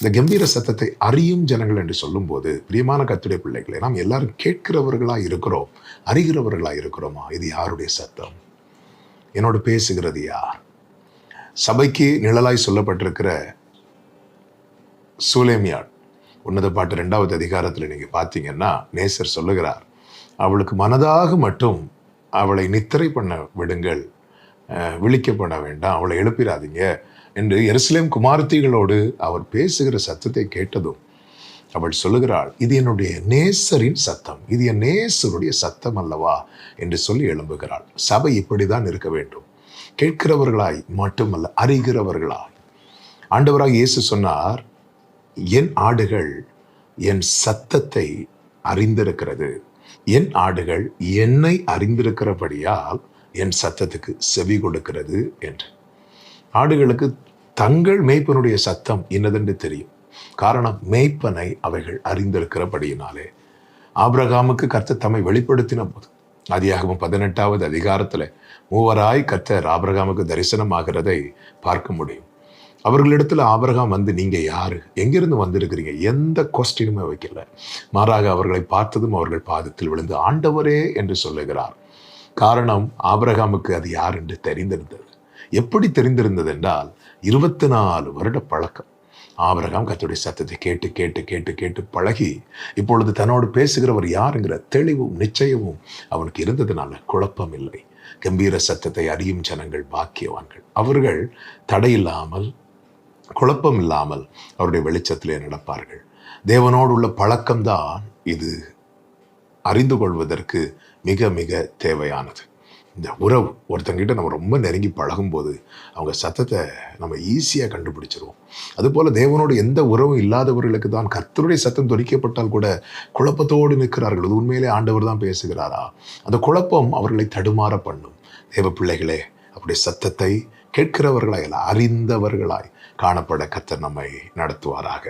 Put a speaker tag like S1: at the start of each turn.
S1: இந்த கம்பீர சத்தத்தை அறியும் ஜனங்கள் என்று சொல்லும்போது, பிரியமான கர்த்தருடைய பிள்ளைகளே, நாம் எல்லாரும் கேட்கிறவர்களா இருக்கிறோம், அறிகிறவர்களா இருக்கிறோமா? இது யாருடைய சத்தம்? என்னோடு பேசுகிறது யார்? சபைக்கு நிழலாய் சொல்லப்பட்டிருக்கிற சூலேமியாள் உன்னத பாட்டு 2வது அதிகாரத்தில் நீங்க பார்த்தீங்கன்னா, நேசர் சொல்லுகிறார், அவளுக்கு மனதாக மட்டும் அவளை நித்திரை பண்ண விடுங்கள், விழிக்க பண்ண வேண்டாம், அவளை எழுப்பிடாதீங்க என்று எருசலேம் குமாரத்திகளோடு அவர் பேசுகிற சத்தத்தை கேட்டதும் அவள் சொல்லுகிறாள், இது என்னுடைய நேசரின் சத்தம், இது என் நேசருடைய சத்தம் அல்லவா என்று சொல்லி எழும்புகிறாள். சபை இப்படிதான் இருக்க வேண்டும், கேட்கிறவர்களாய் மட்டுமல்ல, அறிகிறவர்களாய். ஆண்டவராக இயேசு சொன்னார், என் ஆடுகள் என் சத்தத்தை அறிந்திருக்கிறது, என் ஆடுகள் என்னை அறிந்திருக்கிறபடியால் என் சத்தத்துக்கு செவி கொடுக்கிறது என்று. ஆடுகளுக்கு தங்கள் மேய்ப்பனுடைய சத்தம் என்னதென்று தெரியும். காரணம், மேய்ப்பனை அவைகள் அறிந்திருக்கிறபடியினாலே. ஆபிரகாமுக்கு கர்த்தர் தம்மை வெளிப்படுத்தின போது, ஆதியாகமம் 18வது அதிகாரத்தில் மூவராய் கர்த்தர் ஆபிரகாமுக்கு தரிசனமாகிறதை பார்க்க முடியும். அவர்களிடத்துல ஆபிரகாம் வந்து, நீங்க யாரு, எங்கிருந்து வந்திருக்கிறீங்க, எந்த கொஸ்டினுமே வைக்கல. மாறாக அவர்களை பார்த்ததும் அவர்கள் பாதத்தில் விழுந்து ஆண்டவரே என்று சொல்லுகிறார். காரணம், ஆபிரகாமுக்கு அது யார் என்று தெரிந்திருந்தது. எப்படி தெரிந்திருந்தது என்றால், 24 வருட பழக்கம். ஆபிரகாம் கர்த்தருடைய சத்தத்தை கேட்டு கேட்டு கேட்டு கேட்டு பழகி, இப்பொழுது தன்னோடு பேசுகிறவர் யாருங்கிற தெளிவும் நிச்சயமும் அவனுக்கு இருந்ததுனால குழப்பம் இல்லை. கம்பீர சத்தத்தை அறியும் ஜனங்கள் பாக்கியவான்கள். அவர்கள் தடையில்லாமல், குழப்பம் இல்லாமல் அவருடைய வெளிச்சத்திலே நடப்பார்கள். தேவனோடு உள்ள பழக்கம்தான் இது அறிந்து கொள்வதற்கு மிக மிக தேவையானது. இந்த உறவு, ஒருத்தங்கிட்ட நம்ம ரொம்ப நெருங்கி பழகும்போது அவங்க சத்தத்தை நம்ம ஈஸியாக கண்டுபிடிச்சிருவோம். அதுபோல் தேவனோடு எந்த உறவும் இல்லாதவர்களுக்கு தான் கர்த்தருடைய சத்தம் தொனிக்கப்பட்டால் கூட குழப்பத்தோடு நிற்கிறார்கள். அது உண்மையிலே ஆண்டவர் தான் பேசுகிறாரா? அந்த குழப்பம் அவர்களை தடுமாற பண்ணும். தேவ பிள்ளைகளே, அப்படி சத்தத்தை கேட்கிறவர்களாய் அல்ல, அறிந்தவர்களாய் காணப்பட கர்த்தர் நம்மை நடத்துவாராக.